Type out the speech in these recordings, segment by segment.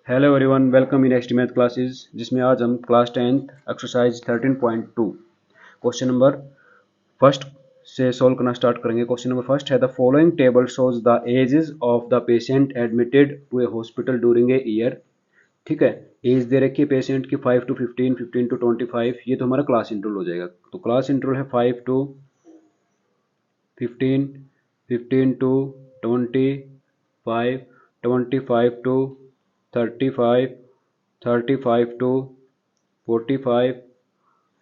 Hello everyone, welcome in HT math classes, जिसमें आज हम class 10th exercise 13.2 question number first से solve करना स्टार्ट करेंगे। क्वेश्चन नंबर फर्स्ट है the following table shows the ages of the patient admitted to a hospital during a year. ठीक है, as they रखी है पेशेंट की 5 to 15, 15 to 25। ये तो हमारा क्लास इंटरवल हो जाएगा। तो क्लास इंटरवल है 5 to 15, 15 to 25, 25 to 35, 35 to 45,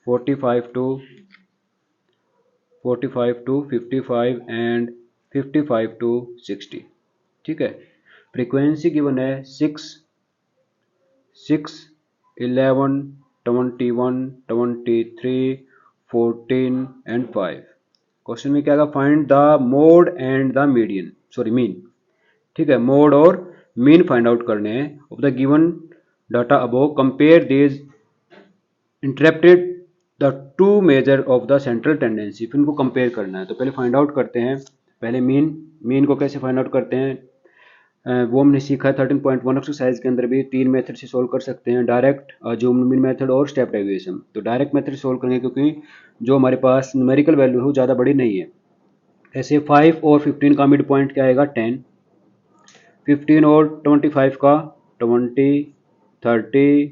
45 to 45 to 55 and 55 to 60। ठीक है, फ्रीक्वेंसी गिवन है 6, 6, 11, 21, 23, 14 एंड 5। क्वेश्चन में क्या था, find the mode and the median, sorry mean. ठीक है, मोड और मीन फाइंड आउट करने हैं of the given data above, compare these interrupted the two measure of the central tendency. फिर इनको कंपेयर करना है। तो पहले फाइंड आउट करते हैं, पहले मीन को कैसे फाइंड आउट करते हैं वो हमने सीखा है 13.1 एक्सरसाइज के अंदर भी। तीन मेथड से सोल्व कर सकते हैं, डायरेक्ट, अज्यूम्ड मीन मेथड और स्टेप डेविएशन। तो डायरेक्ट मेथड सोल्व करेंगे क्योंकि जो हमारे पास न्यूमेरिकल वैल्यू है वो ज़्यादा बड़ी नहीं है। ऐसे 5 और 15 का मिड पॉइंट क्या आएगा 10, 15 और 25 का 20, 30,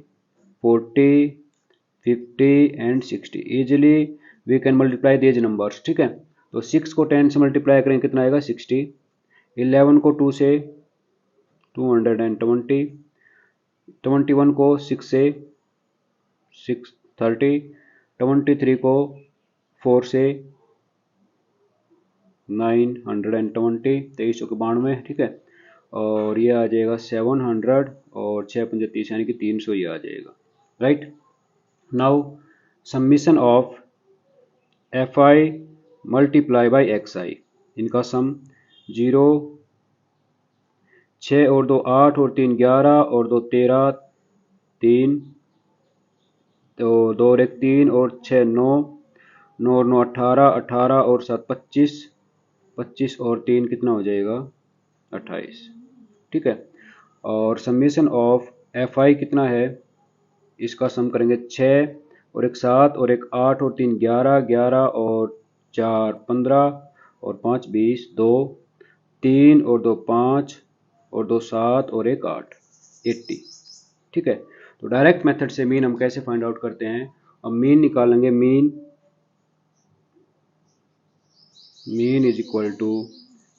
40, 50 and 60। Easily we can multiply these numbers. ठीक है, तो 6 को 10 से मल्टीप्लाई करें कितना आएगा 60, 11 को 2 से 220, 21 को 6 से 630, 23 को 4 से 920, 23 के 92। ठीक है, और ये आ जाएगा 700 और 6 पंजे 30 यानी कि 300 ये आ जाएगा। Right, now summation of F I multiply by X I, इनका सम 0, 6 और 2 8 और 3 11 और 2 13, 3 तो 2 और 1 3 और 6 9, 9 और 9 18, 18 और 7 25, 25 और 3 कितना हो जाएगा 28। ठीक है, और समीशन ऑफ एफ आई कितना है, इसका सम करेंगे 6 और एक 7 और एक 8 और 3 11, 11 और 4 15 और 5 20, 2 3 और 2 5 और 2 7 और एक 8, 80। ठीक है, तो डायरेक्ट मेथड से मीन हम कैसे फाइंड आउट करते हैं, अब मीन निकालेंगे। Mean is equal to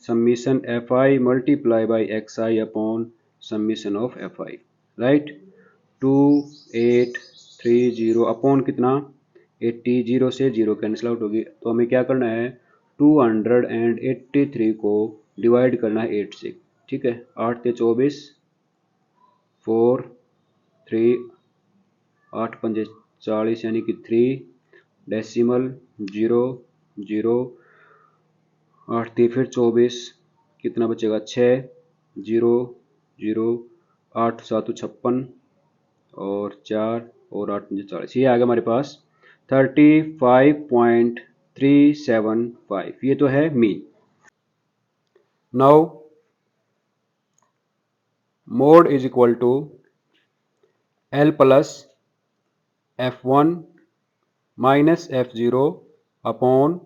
summation F I multiply by X I upon summation of F I. Right, 2830 upon कितना 80, 0 से 0 कैंसिल आउट होगी। तो हमें क्या करना है, 283 को डिवाइड करना है 8 से। ठीक है, 8 से 24, 4 3, 8 पंजे 40 यानी कि 3, डेसिमल 0 0, 8 3 फिर 24, कितना बचेगा 6, 0 0, 8 7 56 और 4 और 8 पंजे 40। ये आ गया हमारे पास 35.375। ये तो है mean. Now mode is equal to L plus F1 minus F0 upon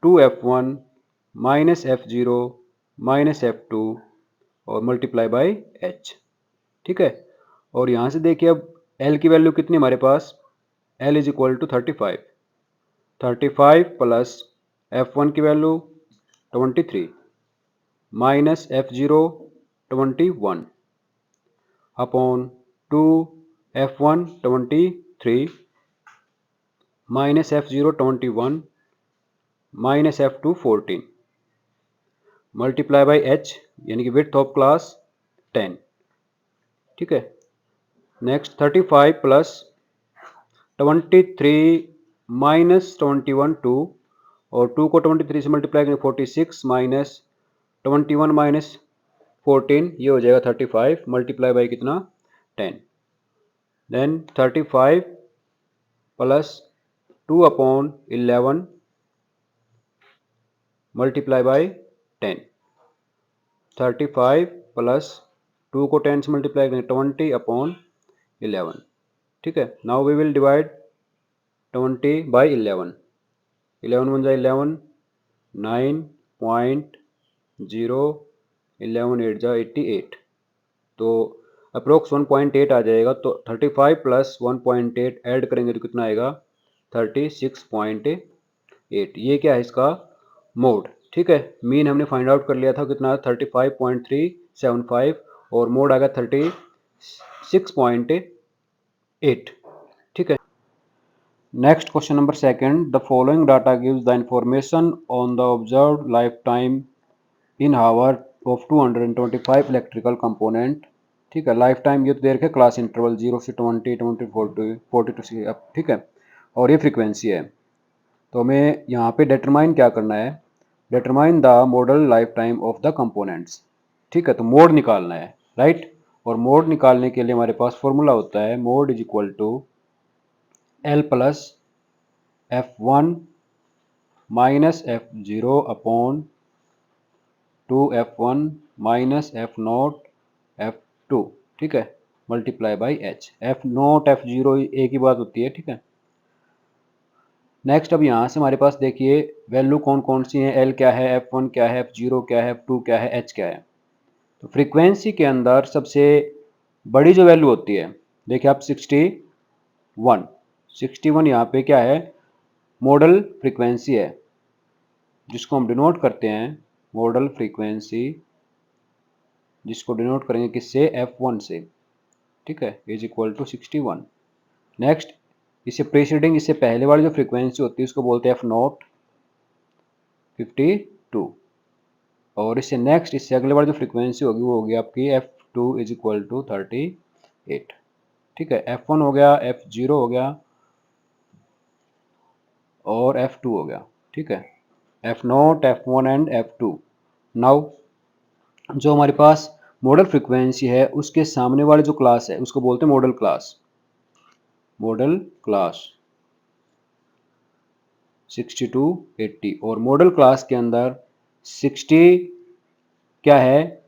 2F1 minus F0 minus F2 और मल्टीप्लाई बाई H। ठीक है, और यहाँ से देखिए अब L की वैल्यू कितनी हमारे पास, L is equal to 35, 35 plus F1 की value 23 minus F0 21 upon 2F1 23 minus F0 21 minus F2 14 multiply by H यानी कि विड्थ ऑफ क्लास 10। ठीक है, नेक्स्ट 35 प्लस 23 माइनस 21 2, और 2 को 23 से मल्टीप्लाई करेंगे 46 माइनस 21 माइनस 14, ये हो जाएगा 35 मल्टीप्लाई बाई कितना 10। Then 35 plus 2 upon 11 multiply by 10, 35 plus 2 को 10 से मल्टीप्लाई करेंगे 20/11, ठीक है। नाउ वी विल डिवाइड 20/11, 11 1 जा 11, 9.0, 11 8 जा 88, तो अप्रोक्स 1.8 आ जाएगा। तो 35 प्लस 1.8 ऐड करेंगे तो कितना आएगा 36.8। ये क्या है इसका मोड, ठीक है। मीन हमने फाइंड आउट कर लिया था कितना 35.375 और मोड आ गया 36.8, ठीक है। Next question number second, the following data gives the information on the observed life time in hour of 225 electrical component, ठीक है। लाइफ टाइम ये तो दे रखे क्लास इंटरवल 0 से 20, 20 42 से अब, ठीक है। और ये फ्रीक्वेंसी है। तो हमें यहाँ पे डिटरमाइन क्या करना है, determine the model life time of the components, ठीक है। तो मोड निकालना है, राइट। और मोड निकालने के लिए हमारे पास फॉर्मूला होता है mode is equal to L plus F1 minus F0 upon 2F1 minus F0 F2, ठीक है, multiply by H। F0 F0 एक ही बात होती है, ठीक है। नेक्स्ट अब यहाँ से हमारे पास देखिए वैल्यू कौन कौन सी हैं, L क्या है, F1 क्या है, F0 क्या है, F2 क्या है, H क्या है। तो फ्रीक्वेंसी के अंदर सबसे बड़ी जो वैल्यू होती है देखिए आप 61 यहाँ पे क्या है मॉडल फ्रीक्वेंसी है, जिसको हम डिनोट करते हैं मॉडल फ्रीक्वेंसी, जिसको डिनोट करेंगे किससे F1 से, ठीक है, इज इक्वल टू 61। नेक्स्ट इससे प्रीसीडिंग, इससे पहले वाली जो फ्रीक्वेंसी होती है उसको बोलते हैं F0 52, और इससे नेक्स्ट इससे अगले वाली जो फ्रीक्वेंसी होगी वो होगी आपकी F2 इज इक्वल टू 38, ठीक है। F1 हो गया, F0 हो गया और F2 हो गया, ठीक है। F0 F1 and F2। Now जो हमारे पास मॉडल फ्रीक्वेंसी है उसके सामने वाले जो क्लास है उसको बोलते हैं मॉडल क्लास, मॉडल क्लास 62 80, और मॉडल क्लास के अंदर 60 क्या है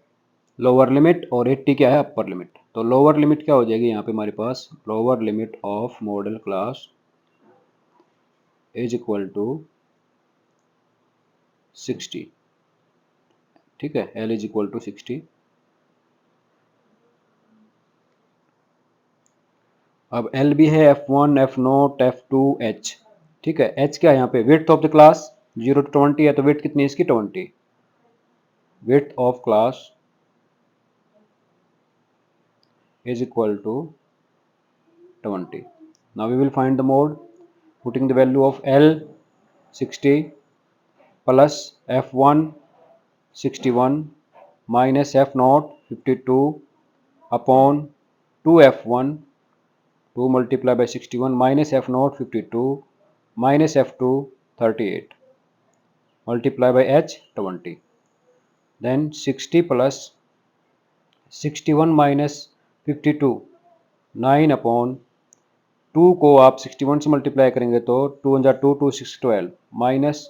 लोअर लिमिट और 80 क्या है अपर लिमिट। तो लोअर लिमिट क्या हो जाएगी यहाँ पे हमारे पास lower limit of modal class is equal to 60, ठीक है, L इज इक्वल टू 60। अब L भी है F1 F0 F2 H, ठीक है। H क्या है यहाँ पे width of the class 0 to 20 है, तो विड्थ कितनी है इसकी 20, width of class is equal to 20. Now we will find the mode, putting the value of L 60 plus F1 61 minus F0 52 upon 2F1, 2 multiplied by 61 minus F0 52 minus F2 38 multiplied by H 20. Then 60 plus 61 minus 52 9 upon 2 को आप 61 से multiply करेंगे तो 2 जा 2 2 6 12 minus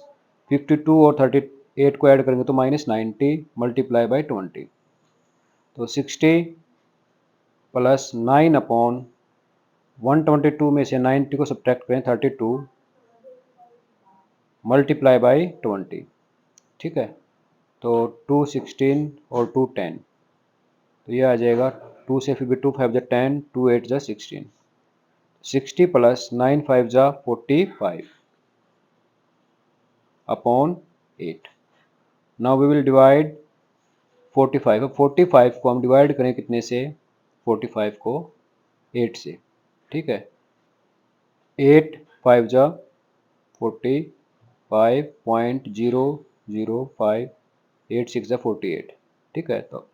52 और 38 को add करेंगे तो माइनस 90 मल्टीप्लाई बाई 20, तो 60 प्लस 9 अपॉन 122 में से 90 को सब्ट्रैक्ट करें 32 मल्टीप्लाई बाई 20, ठीक है। तो 2 16 और 2 10, तो ये आ जाएगा 2 से फिर भी 2 5 जा 10, 2 8 जा 16, 60 प्लस 9 5 जा 45 upon 8। Now we will divide 45। अब 45 को हम डिवाइड करें कितने से 45 को 8 से, ठीक है। 8 5 जा 45.005, 8 6 जा 48, ठीक है। तो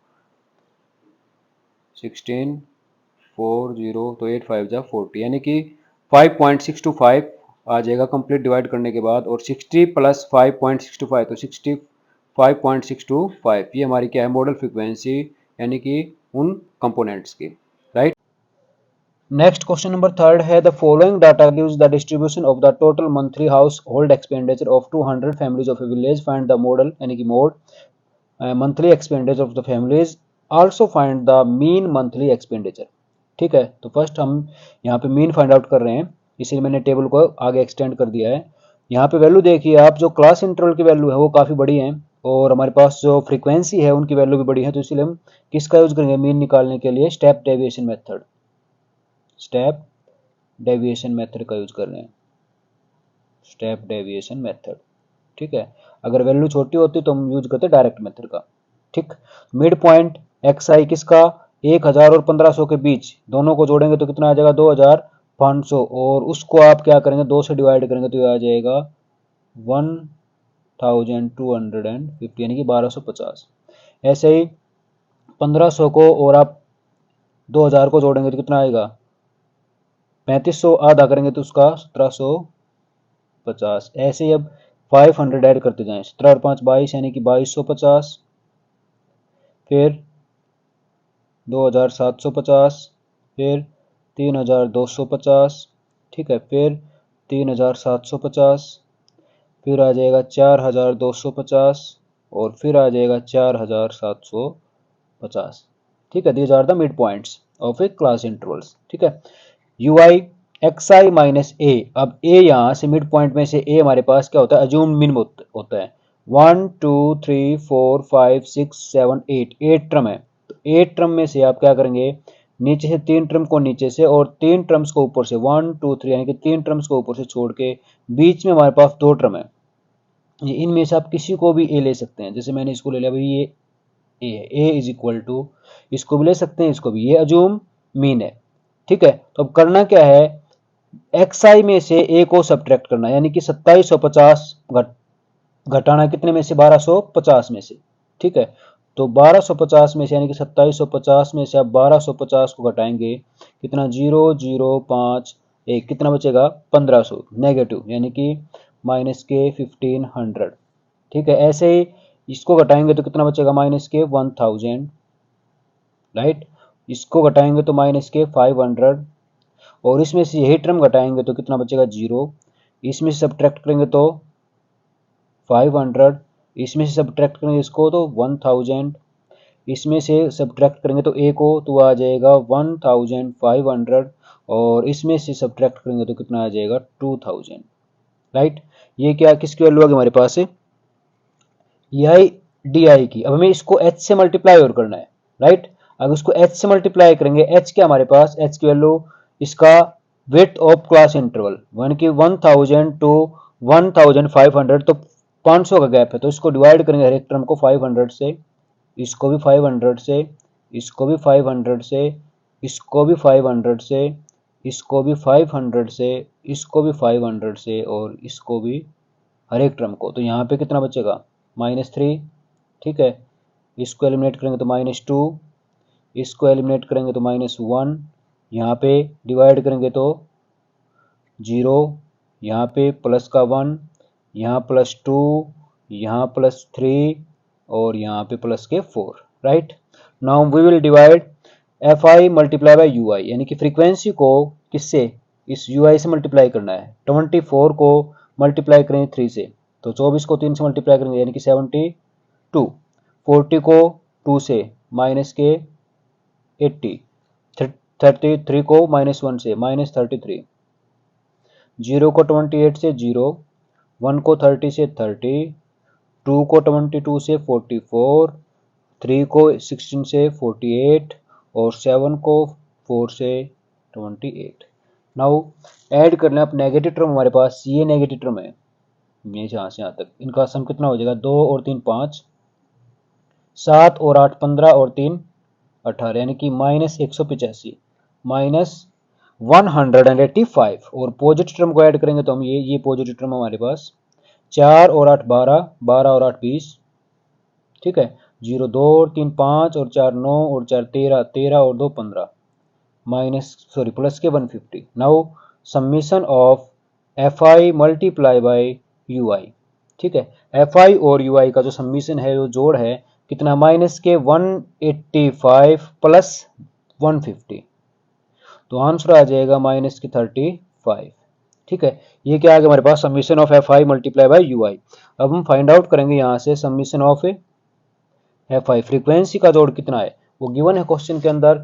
16 4 0, तो 8 5 जा 40, यानी कि 5.625 आ जाएगा कंप्लीट डिवाइड करने के बाद, और 60 प्लस 5.625 तो 65.625, ये हमारी क्या है मॉडल फ्रीक्वेंसी यानी कि उन कंपोनेंट्स की, right. Next question number third है the following data gives the distribution of the total monthly household expenditure of 200 families of a village, find the modal यानी कि mode monthly expenditure of the families also find the mean monthly expenditure. ठीक है, तो first हम यहाँ पे mean find out कर रहे हैं, इसीलिए मैंने टेबल को आगे एक्सटेंड कर दिया है। यहाँ पे वैल्यू देखिए आप, जो क्लास इंटरवल की वैल्यू है वो काफ़ी बड़ी है और हमारे पास जो फ्रीक्वेंसी है उनकी वैल्यू भी बड़ी है, तो इसलिए हम किसका यूज करेंगे मीन निकालने के लिए? Step deviation method, step deviation method का यूज कर रहे हैं, स्टेप डेविएशन मेथड। ठीक है, अगर वैल्यू छोटी होती तो हम यूज करते डायरेक्ट मेथड का। ठीक, मिड पॉइंट एक्स आई किसका? 1000 और 1500 के बीच, दोनों को जोड़ेंगे तो कितना आ जाएगा? 2500, और उसको आप क्या करेंगे? 2 से डिवाइड करेंगे तो ये आ जाएगा 1250, यानी कि 1250। ऐसे ही 1500 को और आप 2000 को जोड़ेंगे तो कितना आएगा? 3500, आधा करेंगे तो उसका 1750। ऐसे ही अब 500 ऐड करते जाएं, 17 और 5 22, यानी कि 2250, फिर 2750, फिर 3250। ठीक है, फिर 3750, फिर आ जाएगा 4250, और फिर आ जाएगा 4750। ठीक है, these are the mid points of a class intervals. ठीक है, U I X I minus A. अब ए यहाँ से मिड पॉइंट में से ए हमारे पास क्या होता है? अज्यूम मिन होता है। 1 2 3 4 5 6 7 8, 8 टर्म है, तो 8 टर्म में से आप क्या करेंगे? नीचे से 3 टर्म को नीचे से और 3 टर्म्स को ऊपर से, 1 2 3, यानी कि 3 टर्म्स को ऊपर से छोड़ के बीच में हमारे पास 2 टर्म है। इनमें से आप किसी को भी ए ले सकते हैं, जैसे मैंने इसको ले लिया भाई, ये ए है, ए इज इक्वल टू, इसको भी ले सकते हैं, इसको भी, ये अज्यूम मीन है। ठीक है, तो अब करना क्या है? एक्स आई में से ए को सब्ट्रैक्ट करना, यानी कि 2750 घटाना कितने में से? 1250 में से। ठीक है, तो 1250 में से, यानी कि 2750 में से आप 1250 को घटाएंगे, कितना? 0051, कितना बचेगा? 1500 नेगेटिव, यानी कि माइनस के 1500। ठीक है, ऐसे ही इसको घटाएंगे तो कितना बचेगा? माइनस के 1000, राइट। इसको घटाएंगे तो माइनस के 500, और इसमें से यही टर्म घटाएंगे तो कितना बचेगा? 0। इसमें से सब्ट्रैक्ट करेंगे तो 500, इसमें से सब्ट्रैक्ट करेंगे इसको तो 1000, इसमें से सब्ट्रैक्ट करेंगे तो ए को तो आ जाएगा 1500, और इसमें से सब्ट्रैक्ट करेंगे तो कितना आ जाएगा? 2000, राइट। ये क्या, किसकी वैल्यू आ गई हमारे पास? आई डी आई की। अब हमें इसको एच से मल्टीप्लाई और करना है, राइट। अगर इसको एच से मल्टीप्लाई करेंगे, एच क्या हमारे पास? एच की वैल्यू, इसका विड्थ ऑफ क्लास इंटरवल, यानी कि 1000 टू 1500, तो 500 का गैप है, तो इसको डिवाइड करेंगे हर एक टर्म को 500 से, इसको भी 500 से, इसको भी 500 से, इसको भी 500 से, इसको भी 500 से, इसको भी 500 से, और इसको भी हर एक टर्म को। तो यहाँ पे कितना बचेगा? -3। ठीक है, इसको एलिमिनेट करेंगे तो -2, इसको एलिमिनेट करेंगे तो -1, यहाँ पे डिवाइड करेंगे तो 0, यहाँ पे प्लस का 1, यहाँ +2, यहाँ +3, और यहाँ पे प्लस के 4, right. Now we will divide F I multiply by U I, यानी कि फ्रीक्वेंसी को किससे? इस यू आई से मल्टीप्लाई करना है। 24 को मल्टीप्लाई करेंगे 3 से, तो 24 को 3 से मल्टीप्लाई करेंगे, यानी कि 72। 40 को 2 से, माइनस के 80। 33 को -1 से, -33। 0 को 28 से 0, 1 को 30 से 30, 2 को 22 से 44, 3 को 16 से 48, और 7 को 4 से 28। नाउ ऐड करना आप नेगेटिव टर्म, हमारे पास ये नेगेटिव टर्म है, ये यहाँ से यहाँ तक, इनका सम कितना हो जाएगा? 2 और 3 5, 7 और 8 15, और 3 18, यानी कि -185, -185। और पॉजिटिव टर्म को ऐड करेंगे तो हम ये पॉजिटिव टर्म हमारे पास 4 और 8 12, 12 और 8 20। ठीक है, 0 2 और 3 5, और 4 9, और 4 13, 13 और 2 15, प्लस के 150। Now summation of F I multiply by U I. ठीक है, एफ आई और यू आई का जो समीशन है, जो जोड़ है, कितना? माइनस के 185 प्लस 150, तो आंसर आ जाएगा माइनस के 35। ठीक है, ये क्या आ गया हमारे पास? Summation of F I multiply by U I. अब हम फाइंड आउट करेंगे यहाँ से summation of F I, frequency का जोड़ कितना है? वो गिवन है क्वेश्चन के अंदर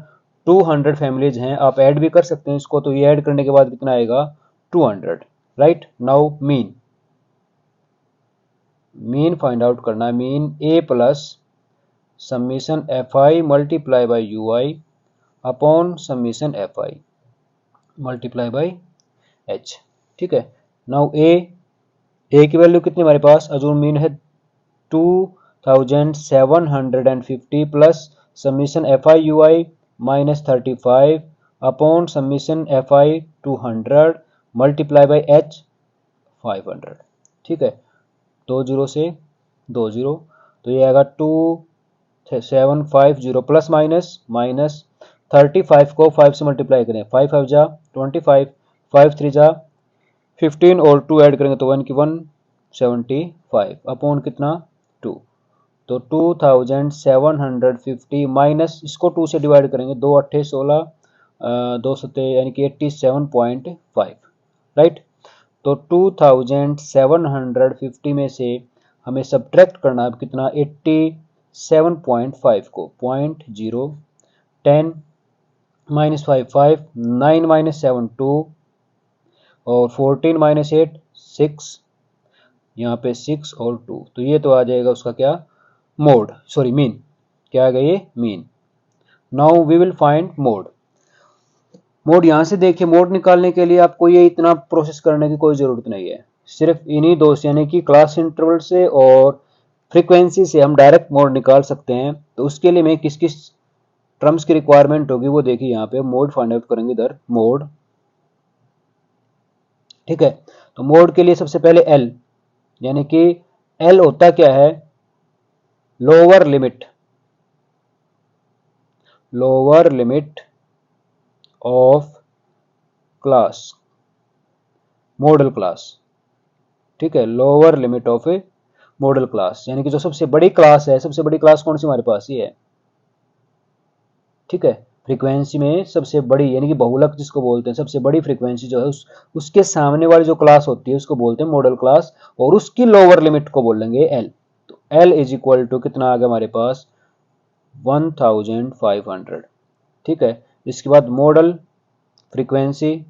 200 फैमिलीज हैं, आप ऐड भी कर सकते हैं इसको, तो ये ऐड करने के बाद कितना आएगा 200, right. Now mean find out करना है, mean A plus summation F I multiply by U I upon summation F I multiply by H, ठीक है। नाउ ए की वैल्यू कितनी हमारे पास, अजूम मीन है 2750 plus summation F I U I minus 35 upon summation F I 200 multiply by H 500, ठीक है। 20 से 20, तो ये आएगा 2750 प्लस माइनस 35 को 5 से मल्टीप्लाई करें, 5 5 जा 25, 5 3 जा 15 और 2 ऐड करेंगे तो 1 की 175 अपॉन कितना 2, तो 2750 माइनस इसको 2 से डिवाइड करेंगे, 2 8 16 2 सत्ते यानी कि 87.5, राइट। तो 2750 में से हमें सब्ट्रैक्ट करना है कितना 87.5 को, 0.0 10 माइनस 5 5 9 माइनस 7 2 और 14 माइनस 8 6, यहाँ पे 6 और 2, तो ये तो आ जाएगा उसका क्या मोड, सॉरी मीन, क्या आ गया ये mean. Now we will find mode. Mode यहाँ से देखिए, मोड निकालने के लिए आपको ये इतना प्रोसेस करने की कोई ज़रूरत नहीं है, सिर्फ इन्हीं दो यानी कि क्लास इंटरवल से और फ्रीक्वेंसी से हम डायरेक्ट मोड निकाल सकते हैं। तो उसके लिए मैं किस किस टर्म्स की रिक्वायरमेंट होगी वो देखिए, यहाँ पे मोड फाइंड आउट करेंगे इधर मोड, ठीक है। तो मोड के लिए सबसे पहले एल, यानी कि एल होता क्या है, lower limit of class, model class, ठीक है। Lower limit of A model class, यानी कि जो सबसे बड़ी क्लास है, सबसे बड़ी क्लास कौन सी हमारे पास ये है, ठीक है। फ्रीक्वेंसी में सबसे बड़ी यानी कि बहुलक जिसको बोलते हैं, सबसे बड़ी फ्रीक्वेंसी जो है उसके सामने वाली जो क्लास होती है उसको बोलते हैं मॉडल क्लास, और उसकी लोअर लिमिट को बोलेंगे एल। तो एल इज इक्वल टू कितना आ गया हमारे पास 1500, ठीक है। इसके बाद मॉडल फ्रीक्वेंसी,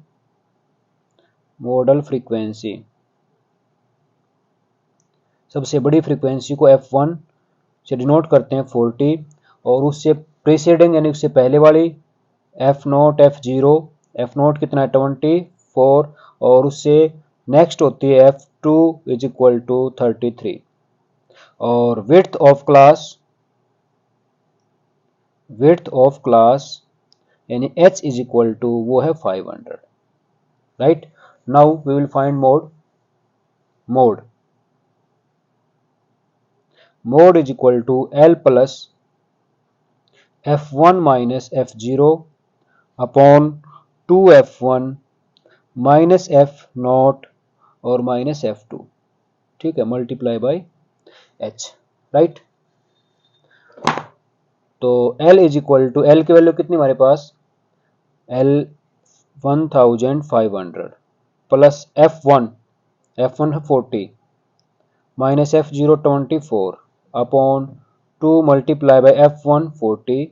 सबसे बड़ी फ्रीक्वेंसी को f1 से डिनोट करते हैं 40, और उससे प्रीसीडिंग यानी उससे पहले वाली f0 f0 कितना है 24, और उससे नेक्स्ट होती है f2 इज इक्वल टू 33, और विड्थ ऑफ क्लास यानी h इज इक्वल टू वो है 500, right. Now we will find mode is equal to L plus f1 minus f0 upon 2f1 minus f0 और माइनस f2, ठीक है, multiply by h, right. तो l is equal to, l की value कितनी हमारे पास, l 1500 प्लस f1 है 40 minus f0 24 upon 2 multiply by f1 40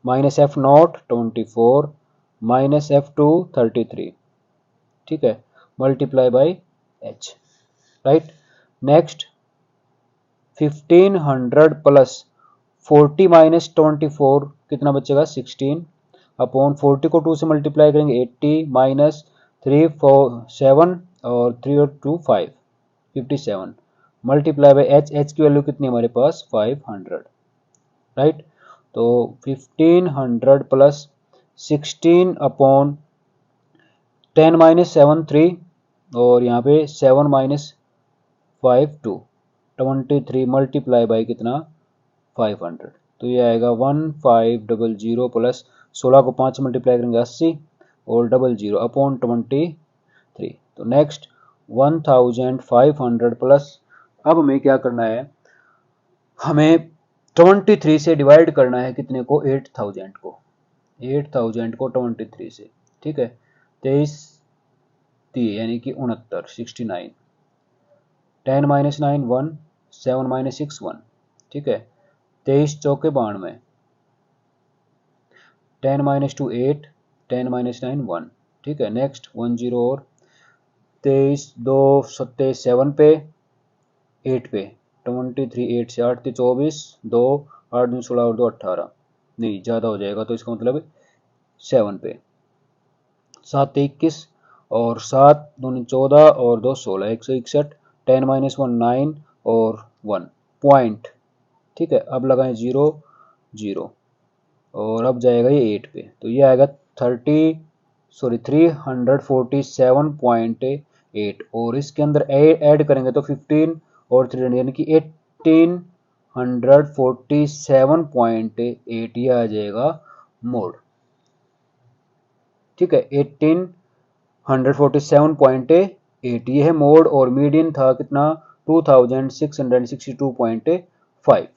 minus f0 24 minus f2 33, ठीक है, multiply by h, right. Next 1500 plus 40 minus 24 कितना बचेगा 16 अपॉन 40 को 2 से मल्टीप्लाई करेंगे 80 माइनस 3 4 7 और 3 और 2 5 57 मल्टीप्लाई बाई h की वैल्यू कितनी हमारे पास 500, राइट। तो 1500 प्लस 16 अपॉन 10 माइनस 7 3 और यहाँ पे 7 माइनस 5 2 23 मल्टीप्लाई बाई कितना 500, तो ये आएगा 1500 प्लस 16 को 5 मल्टीप्लाई करेंगे 80 और 00 अपॉन 23, तो नेक्स्ट 1500 प्लस, अब हमें क्या करना है, हमें 23 से डिवाइड करना है कितने को 8000 को 23 से, ठीक है। 23 यानी कि 69 10 माइनस 9 1 7 माइनस 6 1, ठीक है। 23 चौके 92 10 माइनस 2 8, 10 माइनस 9 1। ठीक है, नेक्स्ट 1 0 और 23 2 सत्ते 7 पे 8 पे 23 8 से 8 24 2 8 दूनी 16 और 2 18, नहीं ज़्यादा हो जाएगा तो इसका मतलब 7 पे 7 21 और 7 दूनी 14 और 2 16 161, 10 माइनस 1 9 और 1 पॉइंट। ठीक है, अब लगाएं 0 0 और अब जाएगा ये 8 पे, तो ये आएगा 347.8 और इसके अंदर ऐड करेंगे तो 15 और 3 यानी कि 1847.8 ये आ जाएगा मोड। ठीक है, 1847.8 ये है मोड और मीडियन था कितना 2662.5।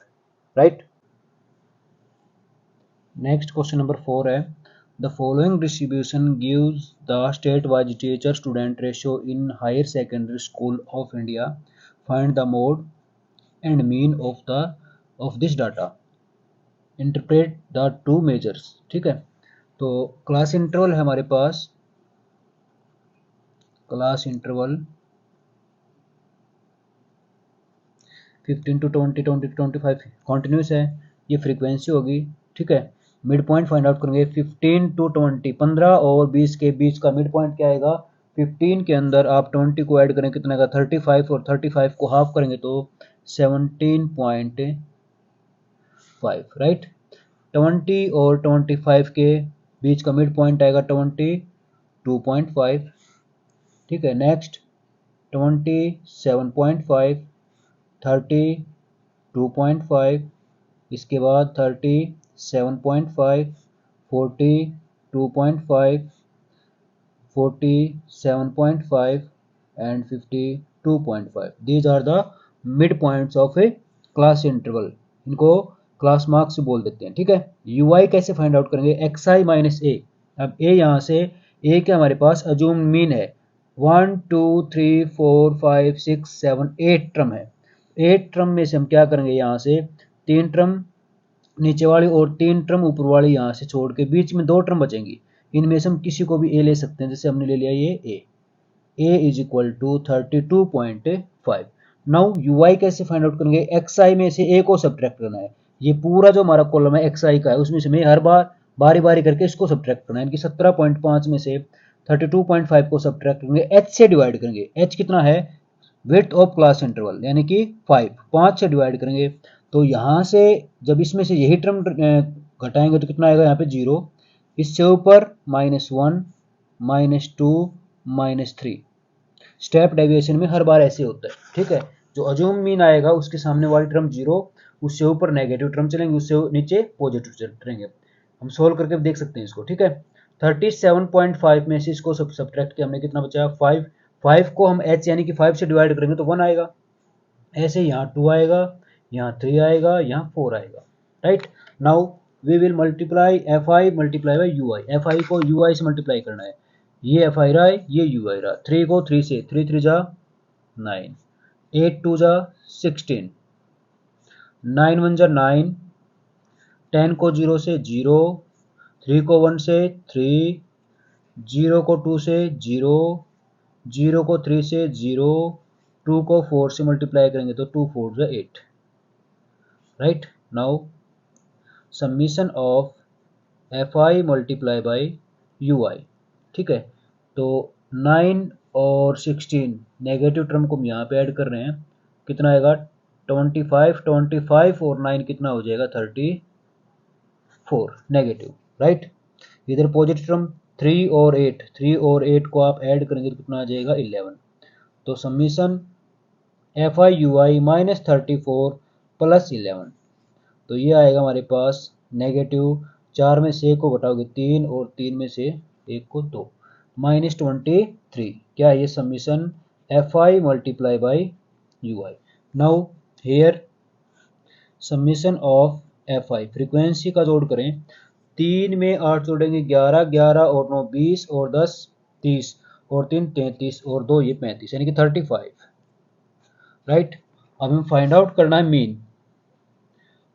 राइट। नेक्स्ट क्वेश्चन नंबर 4 है the following distribution gives the state wise teacher student ratio in higher secondary school of India, find the mode and mean of this data, interpret the two measures. ठीक है, तो class interval है हमारे पास, class interval 15 to 20 20 to 25 continuous है, ये frequency होगी। ठीक है, मिड पॉइंट फाइंड आउट करेंगे 15 to 20, 15 और 20 के बीच का मिड पॉइंट क्या आएगा, 15 के अंदर आप 20 को ऐड करें कितना का 35 और 35 को हाफ करेंगे तो 17.5। राइट, 20 और 25 के बीच का मिड पॉइंट आएगा 22.5। ठीक है, नेक्स्ट 27.5, 32.5, इसके बाद 37.5, 42.5, 47.5 and 52.5। These are the mid points of a class interval। इनको क्लास मार्क्स बोल देते हैं। ठीक है, ui कैसे फाइंड आउट करेंगे, xi माइनस ए। अब a यहाँ से a क्या हमारे पास अजूम मीन है 1 2 3 4 5 6 7 8 टर्म है। 8 टर्म में से हम क्या करेंगे, यहाँ से 3 टर्म नीचे वाली और 3 टर्म ऊपर वाली यहाँ से छोड़ के बीच में 2 टर्म बचेंगी, इनमें से हम किसी को भी ए ले सकते हैं। जैसे हमने ले लिया ये A is equal to 32.5। Now U I कैसे फाइंड आउट करेंगे, एक्स आई में से ए को सब्ट्रैक्ट करना है। ये पूरा जो हमारा कॉलम है एक्स आई का है, उसमें से हमें हर बार बारी बारी करके इसको सब्ट्रैक्ट करना है। इनकी 17.5 में से 32.5 को सब्ट्रैक्ट करेंगे, एच से डिवाइड करेंगे। एच कितना है, विड्थ ऑफ क्लास इंटरवल यानी कि 5 से डिवाइड करेंगे। तो यहाँ से जब इसमें से यही टर्म घटाएंगे तो कितना आएगा, यहाँ पे 0, इससे ऊपर -1 -2 -3। स्टेप डेविएशन में हर बार ऐसे होता है। ठीक है, जो अजूम मीन आएगा उसके सामने वाली टर्म 0, उससे ऊपर नेगेटिव टर्म चलेंगे, उससे नीचे पॉजिटिव चलेंगे। हम सोल्व करके देख सकते हैं इसको। ठीक है, 37.5 में से इसको सब्ट्रैक्ट किया हमने, कितना बचा 5। 5 को हम h यानी कि 5 से डिवाइड करेंगे तो 1 आएगा। ऐसे यहाँ 2 आएगा, यहाँ 3 आएगा, यहाँ 4 आएगा। Right, now we will multiply F I multiply by U I. F I को यू आई से मल्टीप्लाई करना है, ये एफ आई रहा है, ये यू आई रहा। 3 को 3 से, 3 3 जा 9, 8 2 जा 16, 9 1 जा 9, 10 को 0 से 0, 3 को 1 से 3, 0 को 2 से 0, 0 को 3 से 0, 2 को 4 से मल्टीप्लाई करेंगे तो 2 4 जा 8। Right, now summation of F I multiply by U I. ठीक है, तो 9 और 16 नेगेटिव टर्म को हम यहाँ पे ऐड कर रहे हैं, कितना आएगा 25, 25 और 9 कितना हो जाएगा 34 नेगेटिव। राइट, इधर पॉजिटिव टर्म 3 और 8, 3 और 8 को आप ऐड करेंगे तो कितना आ जाएगा 11। तो समीशन एफ आई यू आई -34 + 11, तो ये आएगा हमारे पास नेगेटिव। 4 में से 1 को घटाओगे 3 और 3 में से 1 को 2, -23। क्या है ये summation F I multiply by U I. Now here summation of F I frequency का जोड़ करें, 3 में 8 जोड़ेंगे 11, 11 और 9 20 और 10 30 और 3 33 और 2 ये 35 यानी कि 35। राइट, अब हम फाइंड आउट करना है मीन,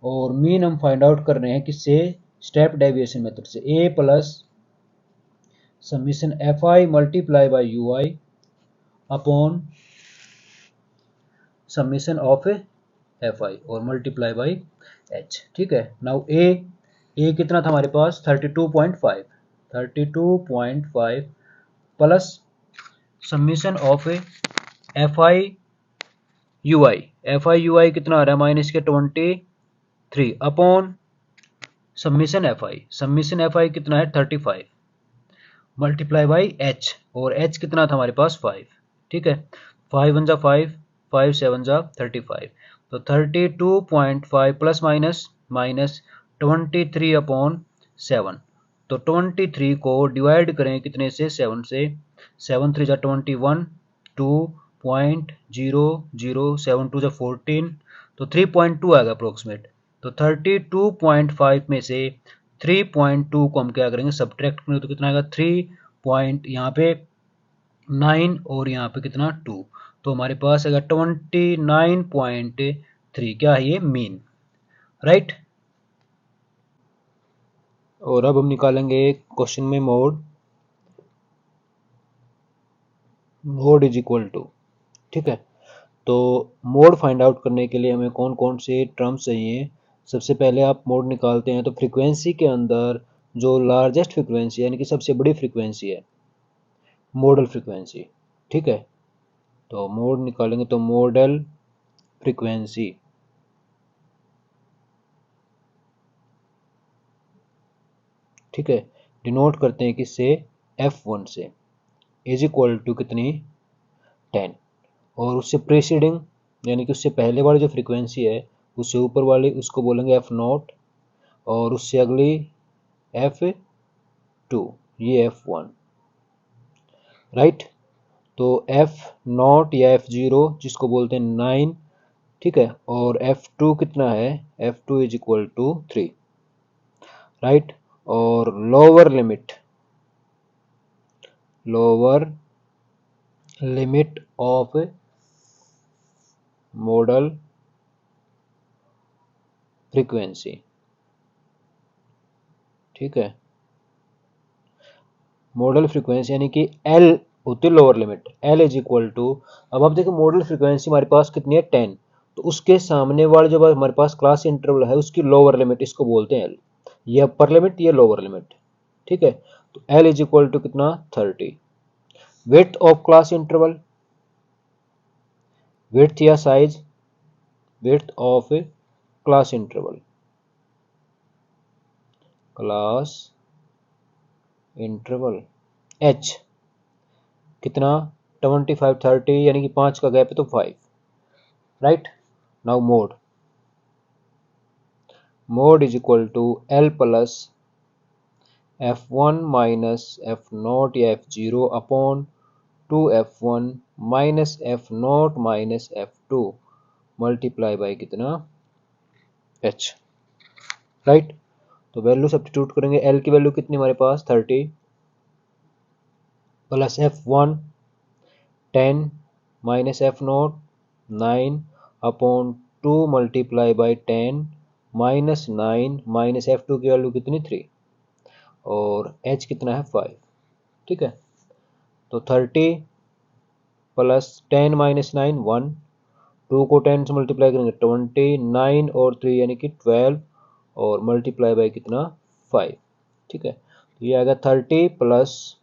और मीन हम फाइंड आउट कर रहे हैं किससे, स्टेप डेविएशन मेथड से, A plus summation F I multiply by U I upon summation of F I और मल्टीप्लाई बाई एच। ठीक है, नाउ ए कितना था हमारे पास 32.5 plus summation of F I U I कितना आ रहा है माइनस के 23 अपॉन समीशन एफ आई कितना है 35 मल्टीप्लाई बाई एच, और एच कितना था हमारे पास 5। ठीक है, 5 वन जा 5, 5 7 जा 35, तो 32.5 प्लस माइनस माइनस 23 अपॉन 7, तो 23 को डिवाइड करें कितने से 7 से, 7 3 जा 21, 2.00, 7 2 जा 14, तो 3.2 आएगा अप्रोक्सीमेट। तो 32.5 में से 3.2 को हम क्या करेंगे सब्ट्रैक्ट करेंगे तो कितना आएगा 3 पॉइंट यहाँ पे 9 और यहाँ पे कितना 2, तो हमारे पास आएगा 29.3। क्या है ये मीन, राइट। और अब हम निकालेंगे क्वेश्चन में मोड इज इक्वल टू। ठीक है, तो मोड फाइंड आउट करने के लिए हमें कौन कौन से टर्म्स चाहिए। सबसे पहले आप मोड निकालते हैं तो फ्रीक्वेंसी के अंदर जो लार्जेस्ट फ्रीक्वेंसी यानी कि सबसे बड़ी फ्रीक्वेंसी है मॉडल फ्रीक्वेंसी। ठीक है, तो मोड निकालेंगे तो मॉडल फ्रीक्वेंसी, ठीक है, डिनोट करते हैं किससे F1 से, इज इक्वल टू कितनी 10, और उससे प्रीसीडिंग यानी कि उससे पहले वाली जो फ्रीक्वेंसी है उससे ऊपर वाली उसको बोलेंगे F0, और उससे अगली F2, ये F1, राइट। तो F0 या F0 जिसको बोलते हैं 9, ठीक है, और F2 कितना है F2 is equal to 3, right. और lower limit of modal frequency, ठीक है, मॉडल फ्रीक्वेंसी यानी कि L होती है lower limit, L is equal to, अब आप देखो मॉडल फ्रीक्वेंसी हमारे पास कितनी है 10, तो उसके सामने वाले जो हमारे पास क्लास इंटरवल है उसकी लोअर लिमिट इसको बोलते हैं L, ये अपर लिमिट ये लोअर लिमिट, ठीक है। तो L इज इक्वल टू कितना 30, width of class interval, width या size, width of class interval, H कितना 25 30 यानी कि 5 का गैप है तो 5, right. Now mode is equal to L plus F1 minus F0 या F0 upon 2F1 minus F0 minus F2 multiply by कितना H, right. तो वैल्यू सब्स्टिट्यूट करेंगे, L की वैल्यू कितनी हमारे पास 30 plus F1 10 minus F0 9 upon 2 multiply by 10 minus 9 minus F2 की value कितनी 3 और H कितना है 5, ठीक है। तो 30 प्लस 10 माइनस 9 1, 2 को 10 से मल्टीप्लाई करेंगे 20, 9 और 3 यानी कि 12 और मल्टीप्लाई बाई कितना 5, ठीक है। तो ये आएगा 30 प्लस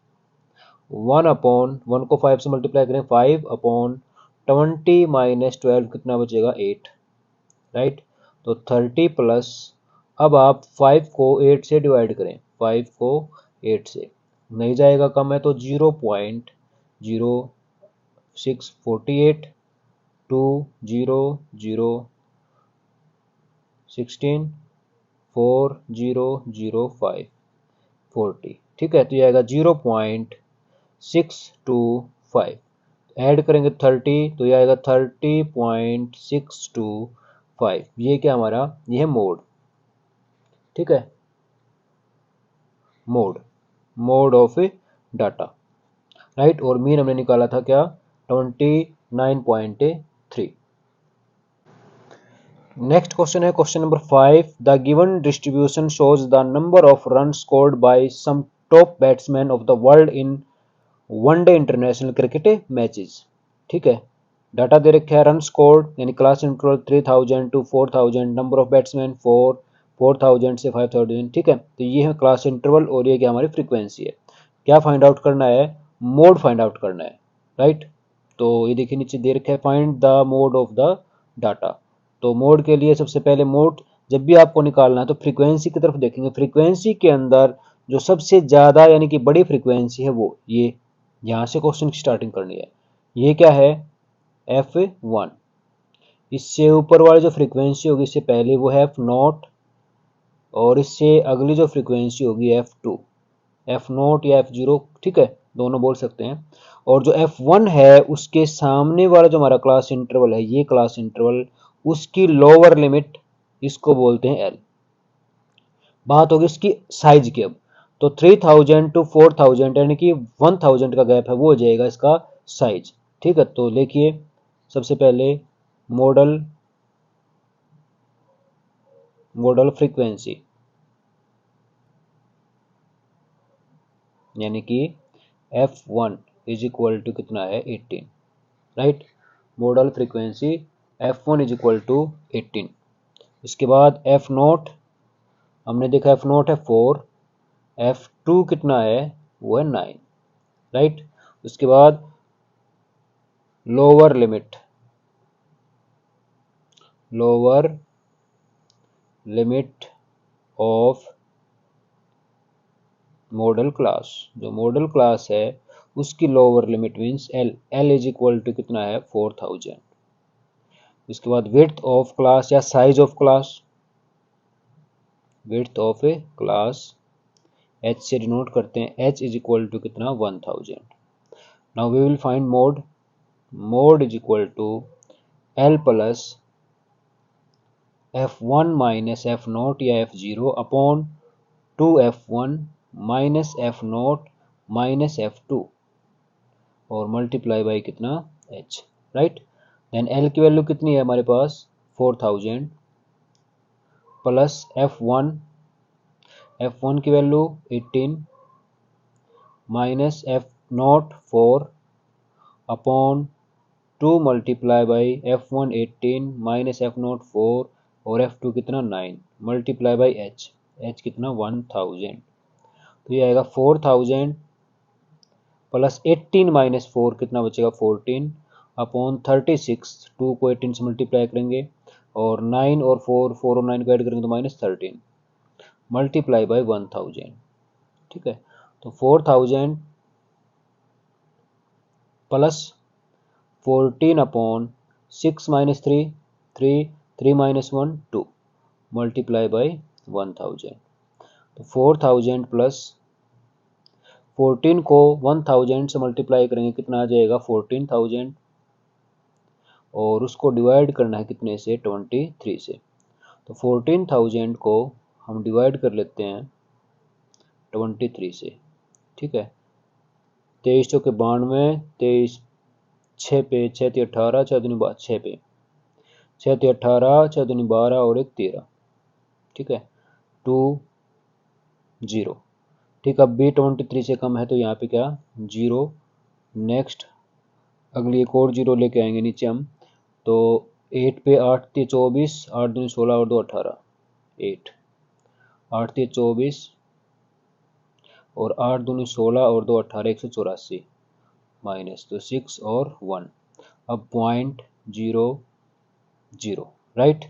1 अपॉन 1 को 5 से मल्टीप्लाई करें 5 अपॉन 20 माइनस 12 कितना बचेगा 8, राइट। तो 30 प्लस, अब आप 5 को 8 से डिवाइड करें, 5 को 8 से नहीं जाएगा कम है तो 0.0648 2 0 0 16 4 0 0 5 40, ठीक है। तो ये आएगा 0.625, ऐड करेंगे 30 तो ये आएगा 30.625, ये क्या हमारा ये है मोड, ठीक है, मोड ऑफ डाटा, राइट। और मीन हमने निकाला था क्या 29.3। नेक्स्ट क्वेश्चन है question number 5। The given distribution shows the number of run scored by some top batsman of the world in one day international cricket matches. ठीक है, डाटा दे रखा है रन स्कोर्ड यानी class interval 3000 to 4000, number of batsman 4000 से 5000। ठीक है, तो ये है क्लास इंटरवल और ये क्या हमारी फ्रीक्वेंसी है। क्या फाइंड आउट करना है, मोड फाइंड आउट करना है, राइट। तो ये देखिए नीचे दे रखा है find the mode of the data. तो मोड के लिए सबसे पहले मोड जब भी आपको निकालना है तो फ्रीक्वेंसी की तरफ देखेंगे। फ्रीक्वेंसी के अंदर जो सबसे ज़्यादा यानी कि बड़ी फ्रीक्वेंसी है वो ये, यहाँ से क्वेश्चन की स्टार्टिंग करनी है। ये क्या है, F1। इससे ऊपर वाली जो फ्रीक्वेंसी होगी इससे पहले वो है F0, और इससे अगली जो फ्रीक्वेंसी होगी F2, F0 या F0, ठीक है, दोनों बोल सकते हैं। और जो F1 है उसके सामने वाला जो हमारा क्लास इंटरवल है, ये क्लास इंटरवल, उसकी लोअर लिमिट इसको बोलते हैं L। बात होगी इसकी साइज की अब। तो 3000 टू 4000 यानी कि 1000 का गैप है वो हो जाएगा इसका साइज। ठीक है, तो देखिए सबसे पहले मॉडल मॉडल फ्रीक्वेंसी यानी कि F1 इज इक्वल टू कितना है 18, right. Modal frequency F1 is equal to 18। इसके बाद F0 हमने देखा F0 है 4, F2 कितना है वो है 9, राइट। उसके बाद lower limit of modal class, जो मॉडल क्लास है उसकी lower limit means L is equal to कितना है 4000। उसके बाद विड्थ ऑफ क्लास या size of class, width of a class H से डिनोट करते हैं, H इज इक्वल टू कितना 1000। Now we will find mode is equal to L plus F1 minus F0 या F0 upon 2F1 minus F0 minus F2 और multiply by कितना H, right. Then L की value कितनी है हमारे पास 4000 plus F1 की value 18 minus F0 4 upon 2 multiply by F1 18 minus F0 4 और F2 कितना 9 मल्टीप्लाई बाई H कितना 1000। तो ये आएगा 4000 प्लस 18 माइनस 4 कितना बचेगा 14 अपॉन 36, 2 को 18 से मल्टीप्लाई करेंगे और 9 और 4 और 9 को ऐड करेंगे तो माइनस 13 मल्टीप्लाई बाई 1000। ठीक है, तो 4000 plus 14 upon 6 minus 3 minus 1 2 multiply by 1000। तो 4000 प्लस 14 को 1000 से मल्टीप्लाई करेंगे कितना आ जाएगा 14000 और उसको डिवाइड करना है कितने से 23 से। तो 14000 को हम डिवाइड कर लेते हैं 23 से। ठीक है, 23 चौके 92, 23 6 पे 6 ती 18, 6 दूनी 6 पे 6 ती 18, 6 दूनी 12 और 1 13। ठीक है, 2 0। ठीक, अब भी 23 से कम है तो यहाँ पे क्या 0। नेक्स्ट अगली एक और 0 लेके आएंगे नीचे हम, तो 8 पे 8 ती 24, 8 दूनी 16 और 2 18, 8 ती 24 और 8 दूनी 16 और 2 18 184 माइनस तो 6 और 1। अब 0.00, राइट।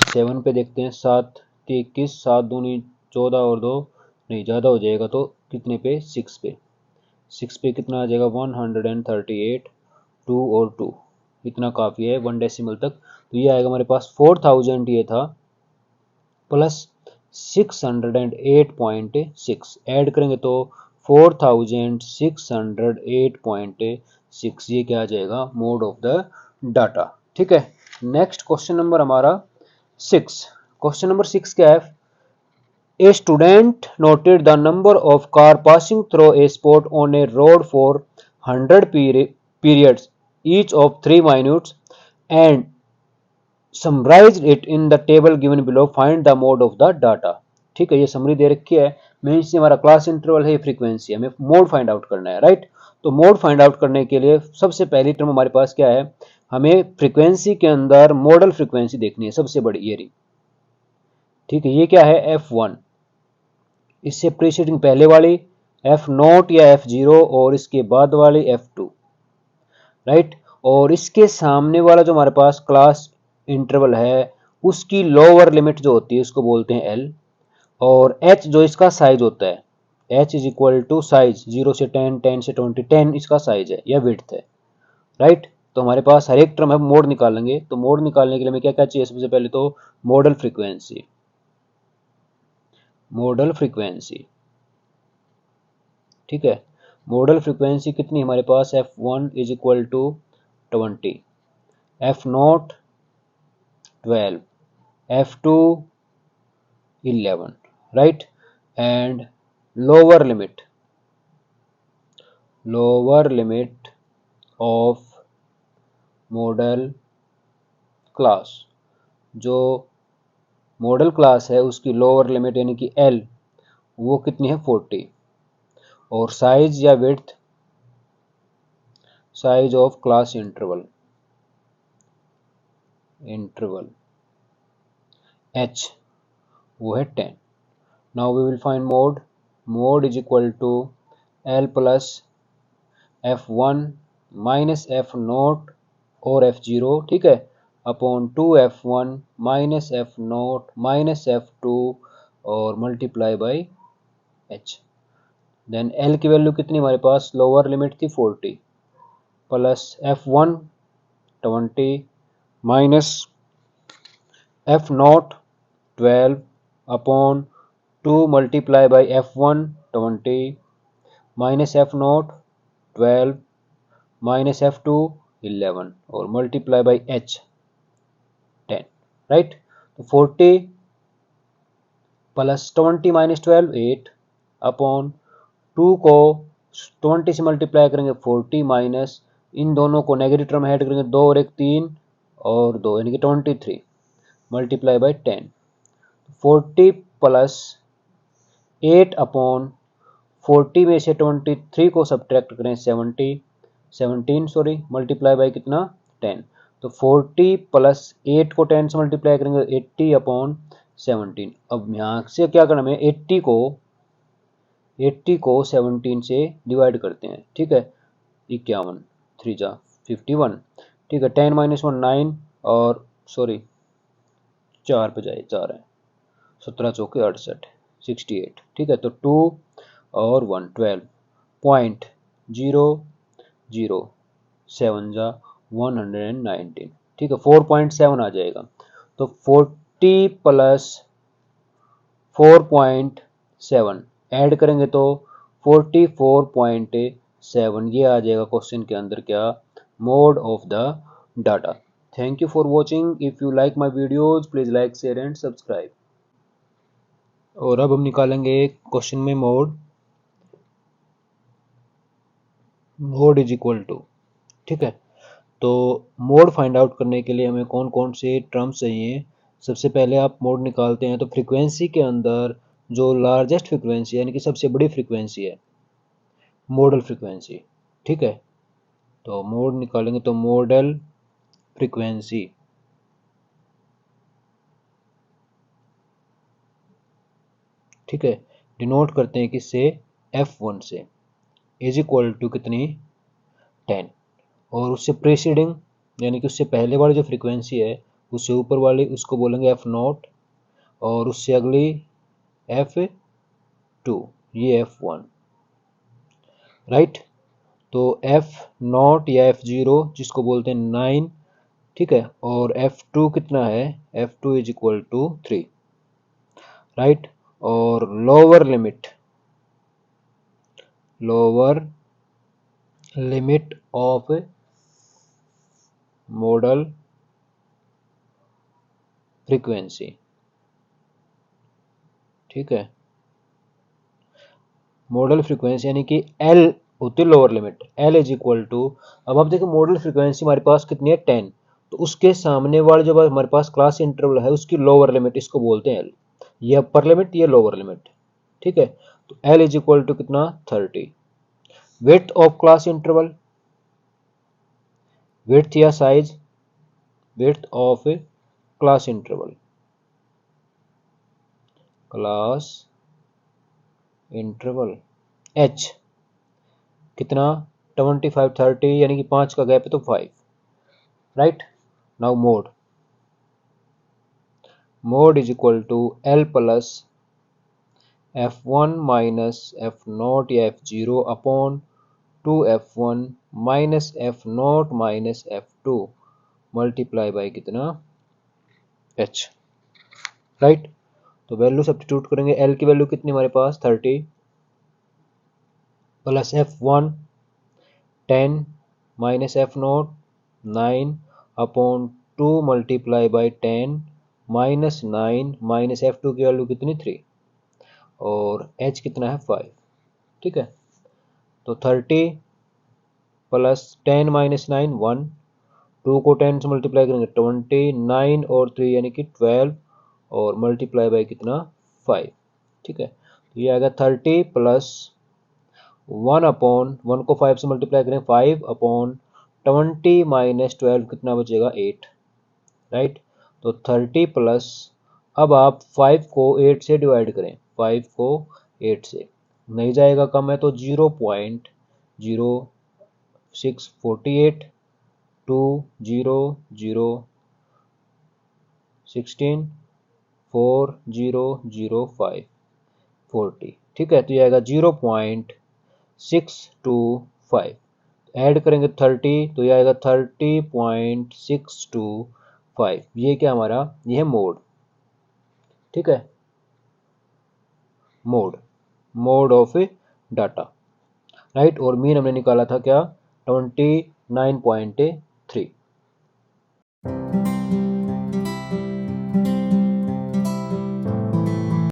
7 पे देखते हैं 7 ती 21, 7 दूनी 14 और 2 नहीं ज़्यादा हो जाएगा तो कितने पे 6 पे 6 पे कितना आ जाएगा 138, 2 और 2 इतना काफ़ी है 1 डेसिमल तक। तो ये आएगा हमारे पास 4000 ये था प्लस 608.6 ऐड करेंगे तो 4608.6, ये क्या आ जाएगा मोड ऑफ द डाटा। ठीक है, नेक्स्ट क्वेश्चन नंबर हमारा 6। क्वेश्चन नंबर 6 क्या है, A student noted the number of car passing through a spot on a road for 100 periods, each of 3 minutes, and summarise it in the table given below, find the mode of the data. ठीक है, ये summary दे रखी है, means ये हमारा class interval है, frequency, हमें mode find out करना है, राइट। तो मोड फाइंड आउट करने के लिए सबसे पहली टर्म हमारे पास क्या है, हमें फ्रीक्वेंसी के अंदर मॉडल फ्रीक्वेंसी देखनी है, सबसे बड़ी ये रही। ठीक है, ये क्या है, F1, इससे प्रीसीडिंग पहले वाली F0 या F0, और इसके बाद वाली F2, राइट। और इसके सामने वाला जो हमारे पास क्लास इंटरवल है, उसकी लोअर लिमिट जो होती है उसको बोलते हैं L, और H जो इसका साइज होता है, H is equal to size 0 से 10, 10 से 20, 10 इसका साइज है या विड्थ है, राइट। तो हमारे पास हर एक टर्म है, मोड निकालेंगे, तो मोड निकालने के लिए हमें क्या क्या चाहिए, सबसे पहले तो मॉडल फ्रीक्वेंसी, मॉडल फ्रीक्वेंसी। ठीक है, मॉडल फ्रीक्वेंसी कितनी हमारे पास, F1 is equal to 20, F0 12, F2 11, right, and lower limit of model class, जो मॉडल क्लास है उसकी लोअर लिमिट यानी कि L, वो कितनी है 40, और साइज या width, size of class interval H, वो है 10। Now we will find mode, mode is equal to L plus F1 minus F0 और F0, ठीक है, upon 2F1 minus F0 minus F2 और multiply by H। Then L की value कितनी हमारे पास, लोअर लिमिट थी 40, plus F1 20 minus F0 12 upon 2 multiply by F1 20 minus F0 12 minus F2 11 और मल्टीप्लाई बाई H 10, राइट। तो 40 प्लस 20 माइनस 12 8 अपॉन 2 को 20 से मल्टीप्लाई करेंगे 40 माइनस, इन दोनों को नेगेटिव टर्म ऐड करेंगे, 2 और 1 3 और 2 यानी कि 23 मल्टीप्लाई बाई 10, 40 प्लस 8 अपॉन 40 में से 23 को सब्ट्रैक्ट करें 17 सॉरी, मल्टीप्लाई बाई कितना 10, तो 40 प्लस 8 को 10 से मल्टीप्लाई करेंगे 80 अपॉन 17। अब यहाँ से क्या करना है, 80 को 17 से डिवाइड करते हैं, ठीक है, 51 3 जा 51, ठीक है, 10 माइनस 1 9 और सॉरी 4 पे जाए 4 है, 17 चौके 68 68, ठीक है, तो 2 और 1 12.007 जा 119, ठीक है, 4.7 आ जाएगा। तो 40 प्लस 4.7 ऐड करेंगे तो 44.7, ये आ जाएगा क्वेश्चन के अंदर क्या, mode of the data. Thank you for watching, if you like my videos please like share and subscribe. और अब हम निकालेंगे क्वेश्चन में मोड इज इक्वल टू, ठीक है। तो मोड फाइंड आउट करने के लिए हमें कौन कौन से टर्म्स चाहिए, सबसे पहले आप मोड निकालते हैं तो फ्रीक्वेंसी के अंदर जो लार्जेस्ट फ्रीक्वेंसी यानी कि सबसे बड़ी फ्रीक्वेंसी है, मॉडल फ्रीक्वेंसी, ठीक है। तो मोड निकालेंगे तो मॉडल फ्रीक्वेंसी, ठीक है, डिनोट करते हैं किससे, F1 से, इज इक्वल टू कितनी 10, और उससे प्रीसीडिंग यानी कि उससे पहले वाली जो फ्रीक्वेंसी है उससे ऊपर वाली उसको बोलेंगे F0, और उससे अगली F2, ये F1, राइट। तो F0 या F0 जिसको बोलते हैं 9, ठीक है, और F2 कितना है, F2 is equal to 3, right. और lower limit of modal frequency, ठीक है, मॉडल फ्रीक्वेंसी यानी कि L होती है lower limit, L is equal to, अब आप देखो मॉडल फ्रीक्वेंसी हमारे पास कितनी है 10, तो उसके सामने वाले जो हमारे पास क्लास इंटरवल है उसकी लोअर लिमिट इसको बोलते हैं एल। ये अपर लिमिट, ये लोअर लिमिट, ठीक है। तो एल इज इक्वल टू कितना 30। Width of class interval, width या size, width of class interval, class interval H कितना 25 30 यानी कि 5 का गैप है तो 5, right. Now mode, mode is equal to L plus f1 minus F nought या f0 upon 2f1 minus F nought minus f2 multiply by कितना h, right. तो value substitute करेंगे, l की वैल्यू कितनी हमारे पास 30 plus f1 10 minus F nought 9 upon 2 multiply by 10 minus 9 minus f2 की value कितनी 3 और h कितना है 5, ठीक है। तो 30 प्लस 10 माइनस 9 1, 2 को 10 से मल्टीप्लाई करेंगे 20, 9 और 3 यानी कि 12 और मल्टीप्लाई बाई कितना 5, ठीक है। तो ये आएगा 30 प्लस 1 अपॉन 1 को 5 से मल्टीप्लाई करें 5 अपॉन 20 माइनस 12 कितना बचेगा 8, राइट। तो 30 प्लस, अब आप 5 को 8 से डिवाइड करें, 5 को 8 से नहीं जाएगा कम है तो 0.0648 2 0 0 16 4 0 0 5 40, ठीक है। तो ये आएगा 0.625, ऐड करेंगे 30 तो ये आएगा 30.625। ये क्या हमारा, ये है मोड, ठीक है। Mode, mode of data, right. और मीन हमने निकाला था क्या 29.3।